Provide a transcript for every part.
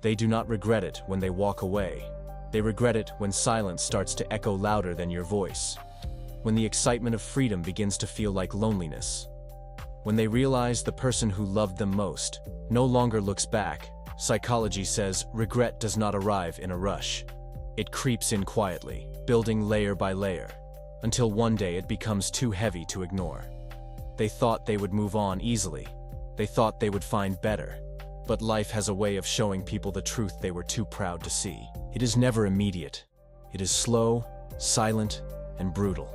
They do not regret it when they walk away. They regret it when silence starts to echo louder than your voice. When the excitement of freedom begins to feel like loneliness. When they realize the person who loved them most no longer looks back. Psychology says regret does not arrive in a rush. It creeps in quietly, building layer by layer, until one day it becomes too heavy to ignore. They thought they would move on easily. They thought they would find better. But life has a way of showing people the truth they were too proud to see. It is never immediate. It is slow, silent, and brutal.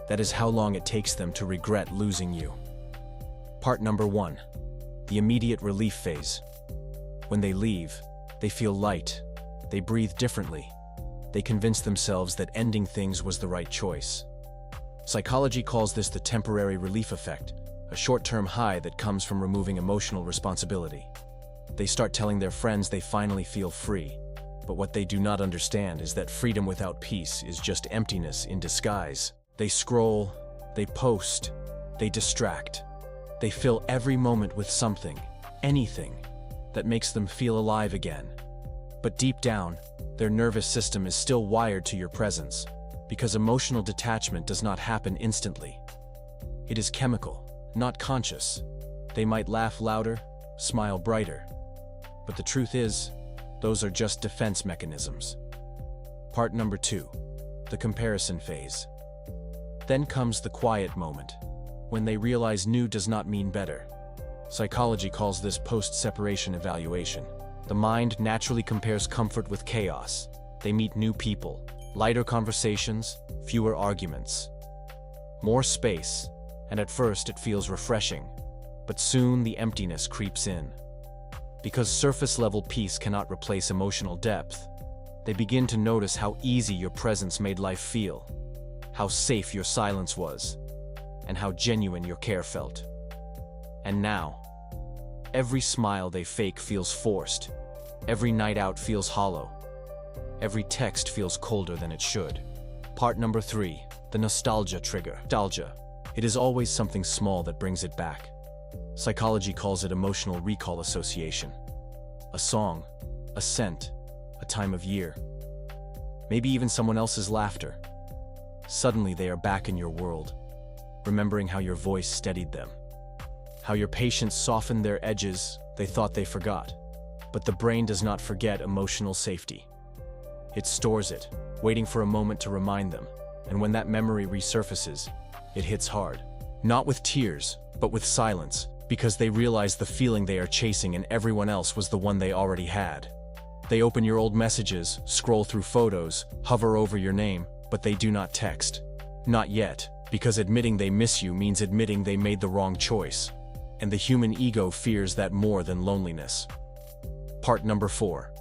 That is how long it takes them to regret losing you. Part number 1. The immediate relief phase. When they leave, they feel light. They breathe differently. They convince themselves that ending things was the right choice. Psychology calls this the temporary relief effect, a short-term high that comes from removing emotional responsibility. They start telling their friends they finally feel free, but what they do not understand is that freedom without peace is just emptiness in disguise. They scroll, they post, they distract. They fill every moment with something, anything, that makes them feel alive again. But deep down, their nervous system is still wired to your presence, because emotional detachment does not happen instantly. It is chemical, not conscious. They might laugh louder, smile brighter. But the truth is, those are just defense mechanisms. Part number 2. The comparison phase. Then comes the quiet moment, when they realize new does not mean better. Psychology calls this post-separation evaluation. The mind naturally compares comfort with chaos. They meet new people, lighter conversations, fewer arguments, more space, and at first it feels refreshing. But soon the emptiness creeps in. Because surface-level peace cannot replace emotional depth, they begin to notice how easy your presence made life feel, how safe your silence was, and how genuine your care felt. And now, every smile they fake feels forced. Every night out feels hollow. Every text feels colder than it should. Part number 3. The nostalgia trigger. Nostalgia. It is always something small that brings it back. Psychology calls it emotional recall association. A song, a scent, a time of year. Maybe even someone else's laughter. Suddenly they are back in your world, remembering how your voice steadied them, how your patience softened their edges they thought they forgot. But the brain does not forget emotional safety. It stores it, waiting for a moment to remind them, and when that memory resurfaces, it hits hard. Not with tears, but with silence, because they realize the feeling they are chasing and everyone else was the one they already had. They open your old messages, scroll through photos, hover over your name, but they do not text. Not yet, because admitting they miss you means admitting they made the wrong choice. And the human ego fears that more than loneliness. Part number 4.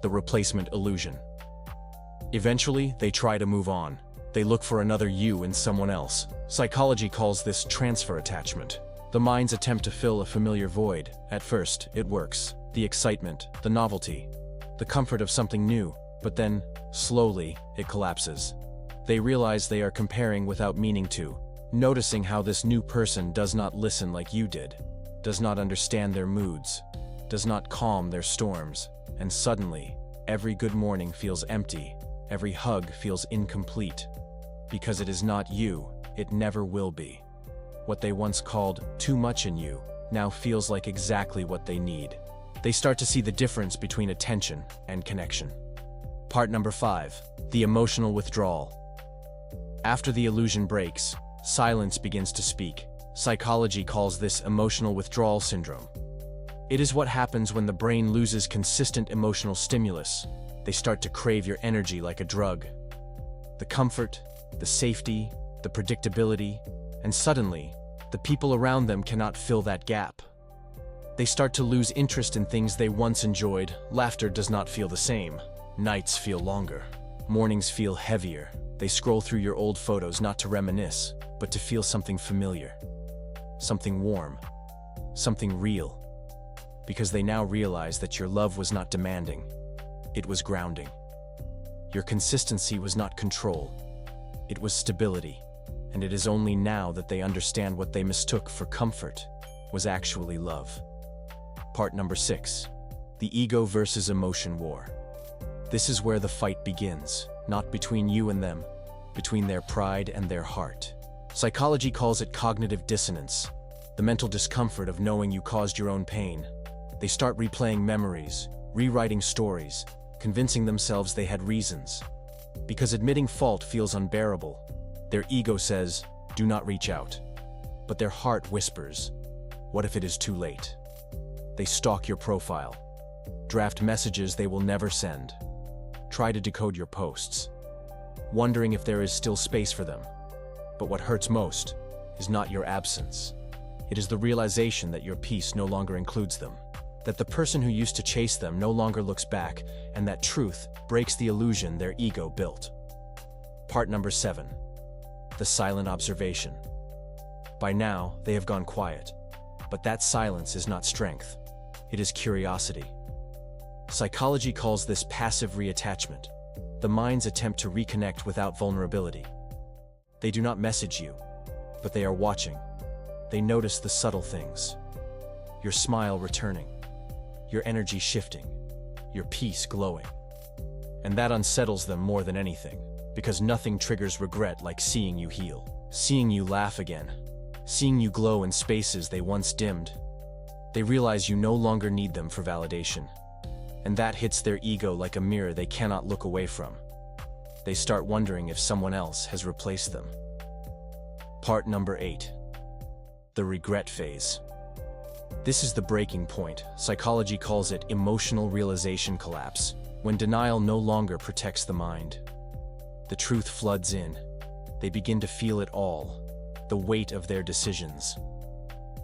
The replacement illusion. Eventually, they try to move on. They look for another you in someone else. Psychology calls this transfer attachment. The mind's attempt to fill a familiar void. At first, it works. The excitement, the novelty, the comfort of something new. But then, slowly, it collapses. They realize they are comparing without meaning to, noticing how this new person does not listen like you did, does not understand their moods, does not calm their storms, and suddenly, every good morning feels empty, every hug feels incomplete. Because it is not you, it never will be. What they once called too much in you now feels like exactly what they need. They start to see the difference between attention and connection. Part number 5. The emotional withdrawal. After the illusion breaks, silence begins to speak. Psychology calls this emotional withdrawal syndrome. It is what happens when the brain loses consistent emotional stimulus. They start to crave your energy like a drug. The comfort, the safety, the predictability, and suddenly, the people around them cannot fill that gap. They start to lose interest in things they once enjoyed. Laughter does not feel the same. Nights feel longer. Mornings feel heavier. They scroll through your old photos not to reminisce, but to feel something familiar. Something warm. Something real. Because they now realize that your love was not demanding. It was grounding. Your consistency was not control. It was stability. And it is only now that they understand what they mistook for comfort was actually love. Part number 6. the ego versus emotion war. This is where the fight begins, not between you and them, between their pride and their heart. Psychology calls it cognitive dissonance, the mental discomfort of knowing you caused your own pain. They start replaying memories, rewriting stories, convincing themselves they had reasons. Because admitting fault feels unbearable, their ego says, "Do not reach out." But their heart whispers, "What if it is too late?" They stalk your profile, draft messages they will never send, try to decode your posts, wondering if there is still space for them. But what hurts most is not your absence. It is the realization that your peace no longer includes them, that the person who used to chase them no longer looks back, and that truth breaks the illusion their ego built. Part number 7. The silent observation. By now, they have gone quiet, but that silence is not strength. It is curiosity. Psychology calls this passive reattachment, the mind's attempt to reconnect without vulnerability. They do not message you, but they are watching. They notice the subtle things. Your smile returning, your energy shifting, your peace glowing. And that unsettles them more than anything, because nothing triggers regret like seeing you heal, seeing you laugh again, seeing you glow in spaces they once dimmed. They realize you no longer need them for validation. And that hits their ego like a mirror they cannot look away from. They start wondering if someone else has replaced them. Part number 8. The regret phase. This is the breaking point. Psychology calls it emotional realization collapse, when denial no longer protects the mind. The truth floods in. They begin to feel it all, the weight of their decisions.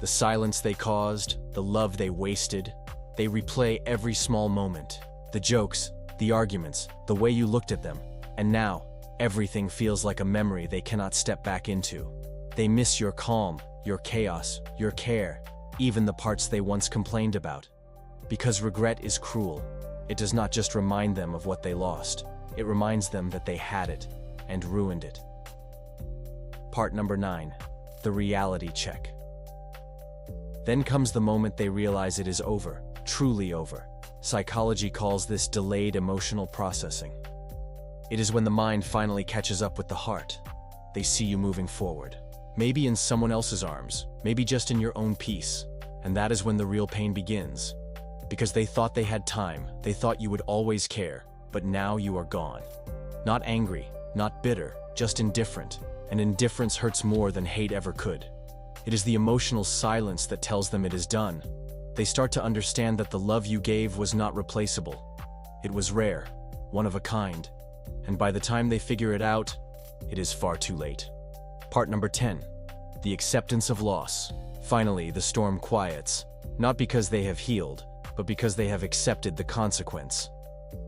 The silence they caused, the love they wasted. They replay every small moment, the jokes, the arguments, the way you looked at them. And now, everything feels like a memory they cannot step back into. They miss your calm, your chaos, your care, even the parts they once complained about. Because regret is cruel. It does not just remind them of what they lost. It reminds them that they had it and ruined it. Part number 9. The reality check. Then comes the moment they realize it is over, truly over. Psychology calls this delayed emotional processing. It is when the mind finally catches up with the heart. They see you moving forward. Maybe in someone else's arms, maybe just in your own peace. And that is when the real pain begins. Because they thought they had time, they thought you would always care, but now you are gone. Not angry, not bitter, just indifferent. And indifference hurts more than hate ever could. It is the emotional silence that tells them it is done. They start to understand that the love you gave was not replaceable. It was rare, one of a kind. And by the time they figure it out, it is far too late. Part number 10. The acceptance of loss. Finally, the storm quiets, not because they have healed, but because they have accepted the consequence.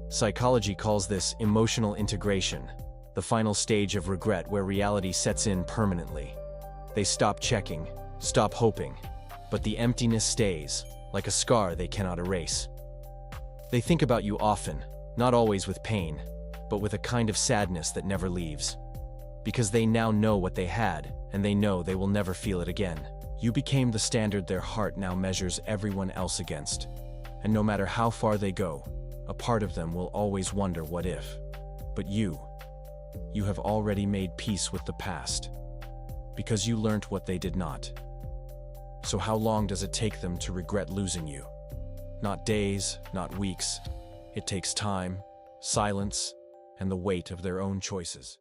Psychology calls this emotional integration, the final stage of regret where reality sets in permanently. They stop checking, stop hoping, but the emptiness stays, like a scar they cannot erase. They think about you often, not always with pain, but with a kind of sadness that never leaves. Because they now know what they had, and they know they will never feel it again. You became the standard their heart now measures everyone else against. And no matter how far they go, a part of them will always wonder what if. But you have already made peace with the past. Because you learned what they did not. So how long does it take them to regret losing you? Not days, not weeks. It takes time, silence, and the weight of their own choices.